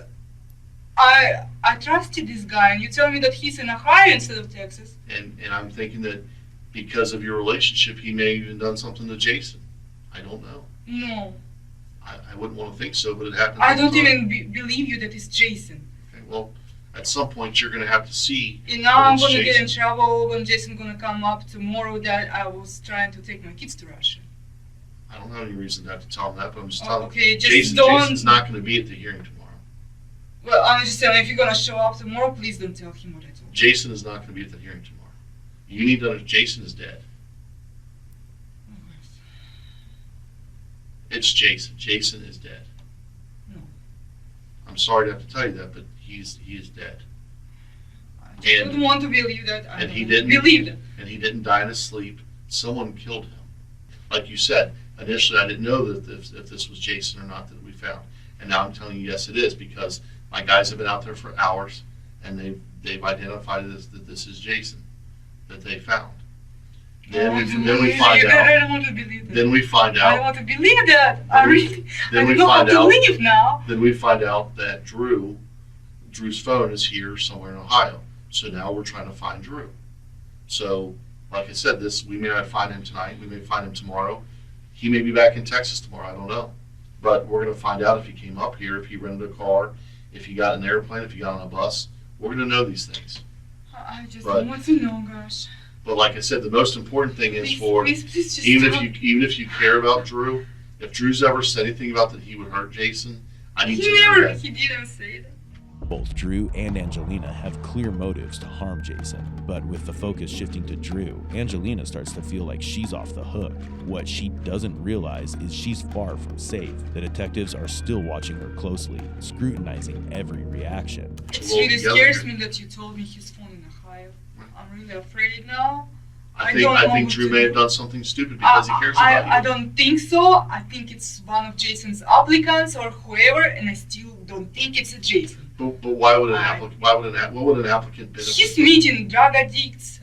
I trusted this guy and you tell me that he's in Ohio instead of Texas. And I'm thinking that because of your relationship, he may have even done something to Jason. I don't know. No, I wouldn't want to think so, but it happened. I all the don't time. even believe you that it's Jason. Okay, well, at some point you're going to have to see. And now I'm it's gonna get in Jason. trouble when Jason's gonna come up tomorrow that I was trying to take my kids to Russia. I don't have any reason to have to tell him that, but I'm just Oh, telling okay, just Jason. don't. Jason's not going to be at the hearing tomorrow. Well, I'm just telling you, if you're gonna show up tomorrow, please don't tell him what I told you. Jason is not going to be at the hearing tomorrow. You need to know Jason is dead. It's Jason. Jason is dead. No. I'm sorry to have to tell you that, but he is dead. I just don't want to believe that. I and don't he want to didn't- believe that. And he didn't die in his sleep. Someone killed him. Like you said, initially I didn't know that if this was Jason or not that we found. And now I'm telling you, yes, it is, because my guys have been out there for hours, and they've identified that this is Jason that they found. Then we find I out. don't want to believe that. Then we find I don't out. want to believe that. I really. Then I we don't know how find to out. leave now. Then we find out that Drew's phone is here somewhere in Ohio. So now we're trying to find Drew. So, like I said, we may not find him tonight. We may find him tomorrow. He may be back in Texas tomorrow. I don't know. But we're going to find out if he came up here, if he rented a car, if he got an airplane, if he got on a bus. We're going to know these things. I just But- don't want to know, gosh. But like I said, the most important thing is Please just even stop. if you care about Drew, if Drew's ever said anything about that he would hurt Jason, I need to He know never. that. He didn't say that. Both Drew and Angelina have clear motives to harm Jason, but with the focus shifting to Drew, Angelina starts to feel like she's off the hook. What she doesn't realize is she's far from safe. The detectives are still watching her closely, scrutinizing every reaction. It Well, really together scares here. me that you told me his phone in Ohio. I'm really afraid now. I don't know think what Drew to may do. have done something stupid because he cares about you. I don't think so. I think it's one of Jason's applicants or whoever, and I still don't think it's a Jason. But why would an I- applicant? What would an applicant benefit? He's meeting drug addicts,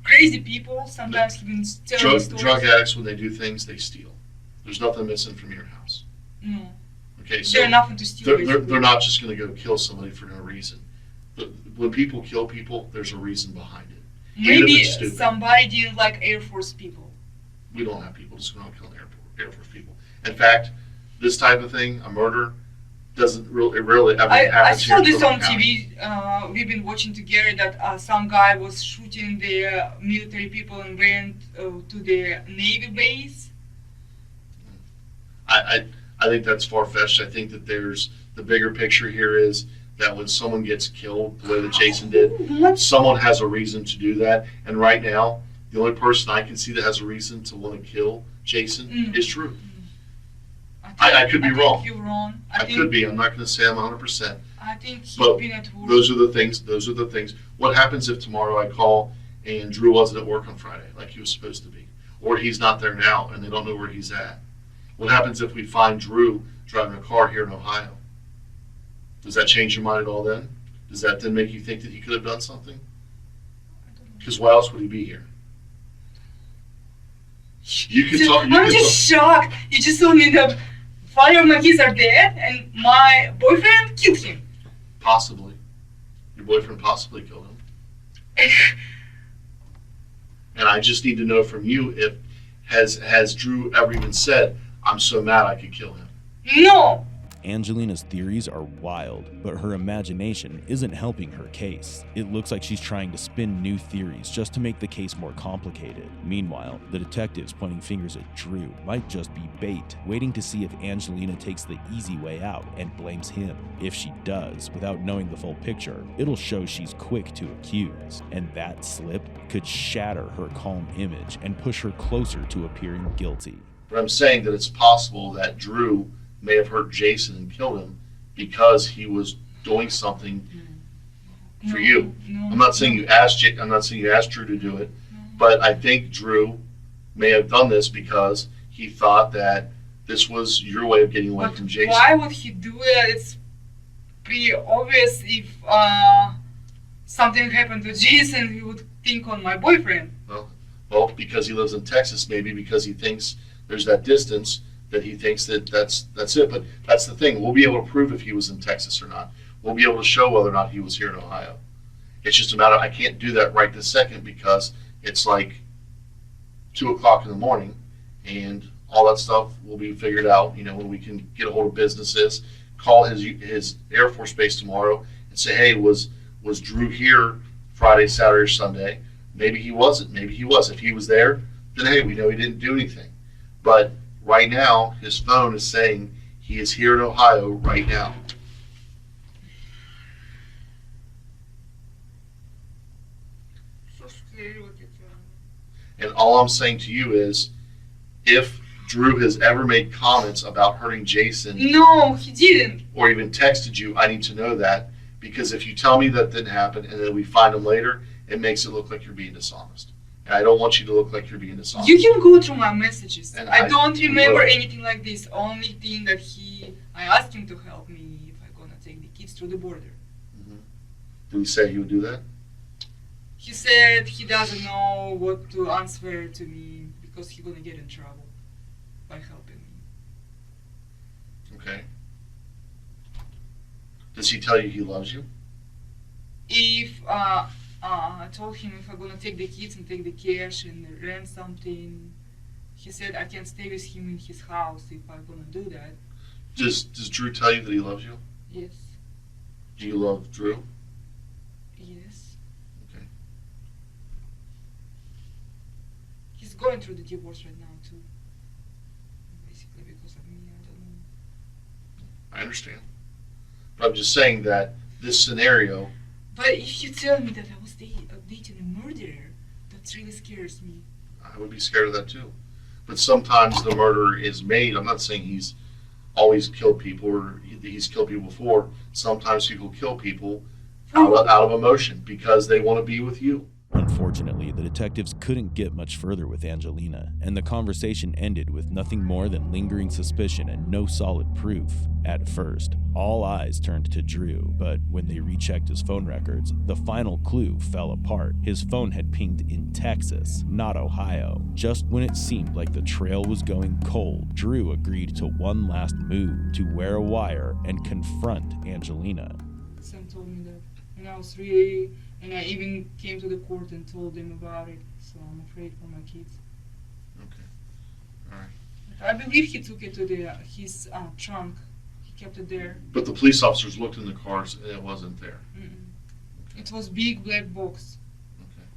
crazy people. Sometimes he even telling stories. Drug addicts, when they do things, they steal. There's nothing missing from your house. No, Okay, so there's nothing to steal. they're not just going to go kill somebody for no reason. But when people kill people, there's a reason behind it. Even if Maybe it's stupid. somebody didn't like Air Force people. We don't have people just going to kill Air Force people. In fact, this type of thing, a murder, doesn't really I happens saw here in this on Trumbull County. TV. We've been watching together that some guy was shooting the military people and went to the Navy base. I think that's far-fetched. I think that the bigger picture here is that when someone gets killed the way that Jason did, What? someone has a reason to do that. And right now, the only person I can see that has a reason to want to kill Jason is Drew. I could be wrong. I think you're wrong. I could be. I'm not going to say I'm 100%. I think he's But been at work. Those are the things. What happens if tomorrow I call and Drew wasn't at work on Friday like he was supposed to be? Or he's not there now and they don't know where he's at? What happens if we find Drew driving a car here in Ohio? Does that change your mind at all then? Does that then make you think that he could have done something? Because why else would he be here? You can talk. I'm just shocked. You just told me that 5 of my kids are dead and my boyfriend killed him. Possibly. Your boyfriend possibly killed him. And I just need to know from you if has Drew ever even said, "I'm so mad I could kill him"? No. Angelina's theories are wild, but her imagination isn't helping her case. It looks like she's trying to spin new theories just to make the case more complicated. Meanwhile, the detectives pointing fingers at Drew might just be bait, waiting to see if Angelina takes the easy way out and blames him. If she does, without knowing the full picture, it'll show she's quick to accuse, and that slip could shatter her calm image and push her closer to appearing guilty. But I'm saying that it's possible that Drew may have hurt Jason and killed him because he was doing something for you. No. I'm not saying you asked Drew to do it, but I think Drew may have done this because he thought that this was your way of getting away But from Jason. why would he do it? It's pretty obvious. If something happened to Jason, he would think on my boyfriend. Well, because he lives in Texas, maybe because he thinks there's that distance, that he thinks that's it. But that's the thing. We'll be able to prove if he was in Texas or not. We'll be able to show whether or not he was here in Ohio. It's just a matter of, I can't do that right this second because it's like 2 o'clock in the morning and all that stuff will be figured out, when we can get a hold of businesses, call his Air Force base tomorrow and say, hey, was Drew here Friday, Saturday, or Sunday? Maybe he wasn't. Maybe he was. If he was there, then hey, we know he didn't do anything. But right now, his phone is saying he is here in Ohio right now. So scary what you're doing. And all I'm saying to you is, if Drew has ever made comments about hurting Jason No, he didn't. or even texted you, I need to know that. Because if you tell me that didn't happen and then we find him later, it makes it look like you're being dishonest. And I don't want you to look like you're being dishonest. You can go through my messages. And I don't remember will. anything like this. Only thing that I asked him to help me if I'm gonna take the kids through the border. Did he say he would do that? He said he doesn't know what to answer to me because he's gonna get in trouble by helping me. Okay. Does he tell you he loves you? If I told him if I'm gonna take the kids and take the cash and rent something, he said I can stay with him in his house if I'm gonna do that. Does Drew tell you that he loves you? Yes. Do you love Drew? Yes. Okay. He's going through the divorce right now too. Basically because of me, I don't know. I understand. But I'm just saying that this scenario, But if you tell me that I was dating a murderer, that really scares me. I would be scared of that too. But sometimes the murder is made. I'm not saying he's always killed people or he's killed people before. Sometimes people kill people out of emotion because they want to be with you. Unfortunately, the detectives couldn't get much further with Angelina, and the conversation ended with nothing more than lingering suspicion and no solid proof. At first, all eyes turned to Drew, but when they rechecked his phone records, the final clue fell apart. His phone had pinged in Texas, not Ohio. Just when it seemed like the trail was going cold, Drew agreed to one last move, to wear a wire and confront Angelina. Sam told me that, and I was really, and I even came to the court and told them about it, so I'm afraid for my kids. Okay. All right. I believe he took it to his trunk. He kept it there. But the police officers looked in the cars and it wasn't there. It was big black box. Okay.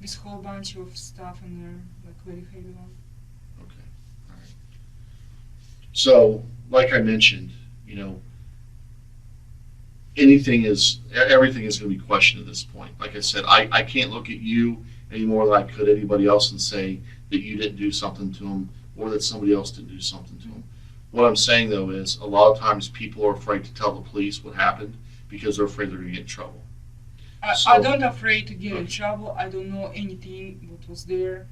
This whole bunch of stuff in there, like very heavy one. Okay. All right. So, like I mentioned, everything is going to be questioned at this point. Like I said, I can't look at you any more than I could anybody else and say that you didn't do something to him or that somebody else didn't do something to him. What I'm saying, though, is a lot of times people are afraid to tell the police what happened because they're afraid they're going to get in trouble. I don't afraid to get in trouble. I don't know anything what was there.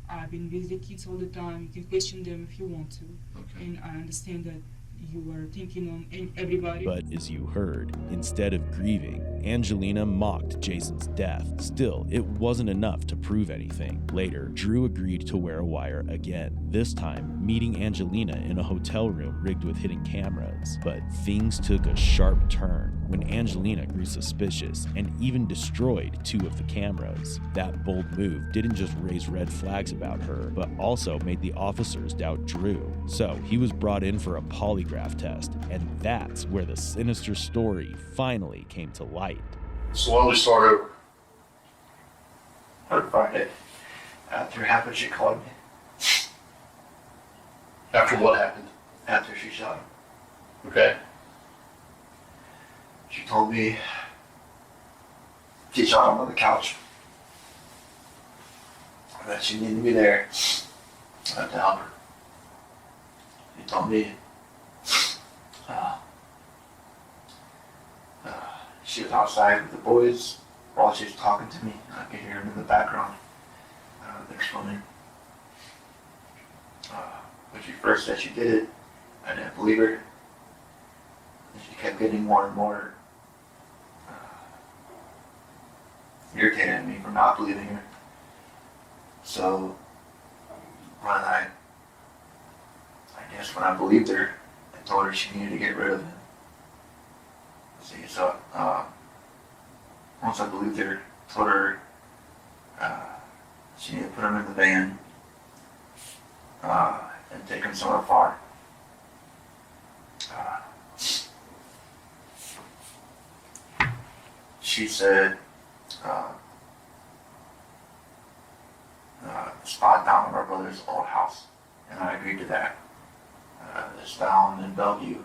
I've been with the kids all the time. You can question them if you want to. Okay. And I understand that you were thinking on everybody. But as you heard, instead of grieving, Angelina mocked Jason's death. Still, it wasn't enough to prove anything. Later, Drew agreed to wear a wire again, this time meeting Angelina in a hotel room rigged with hidden cameras. But things took a sharp turn when Angelina grew suspicious and even destroyed 2 of the cameras. That bold move didn't just raise red flags about her, but also made the officers doubt Drew. So he was brought in for a polygraph test, and that's where the sinister story finally came to light. So why don't we start over? Her Friday, after happened, she called me. After what happened? After she shot him. Okay. She told me she shot him on the couch. That she needed me there to help her. She told me she was outside with the boys while she was talking to me. I could hear them in the background. They're swimming. When she first said she did it, I didn't believe her. And she kept getting more and more irritated at me for not believing her. So when I believed her, I told her she needed to get rid of him. See, so once I believed her, I told her she needed to put him in the van and take him somewhere far. She said spot down at our brother's old house, and I agreed to that. It's down in Bellevue.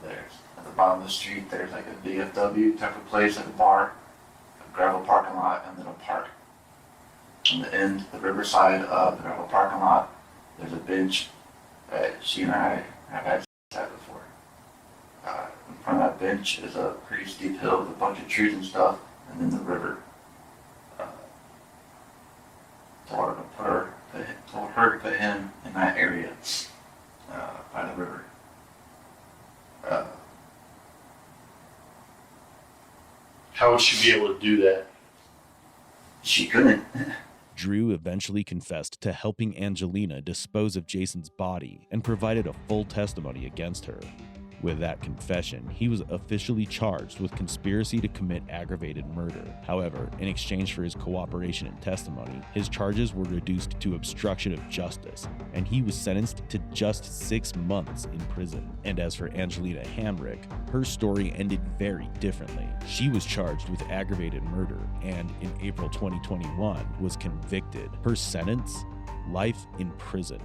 There's at the bottom of the street. There's like a VFW type of place, like a bar, a gravel parking lot, and then a park. On the end, the riverside of the gravel parking lot, there's a bench that she and I have had sex at before. In front of that bench is a pretty steep hill with a bunch of trees and stuff, and then the river. Told her to put him in that area by the river. How would she be able to do that? She couldn't. Drew eventually confessed to helping Angelina dispose of Jason's body and provided a full testimony against her. With that confession, he was officially charged with conspiracy to commit aggravated murder. However, in exchange for his cooperation and testimony, his charges were reduced to obstruction of justice, and he was sentenced to just 6 months in prison. And as for Angelina Hamrick, her story ended very differently. She was charged with aggravated murder and, in April 2021, was convicted. Her sentence? Life in prison.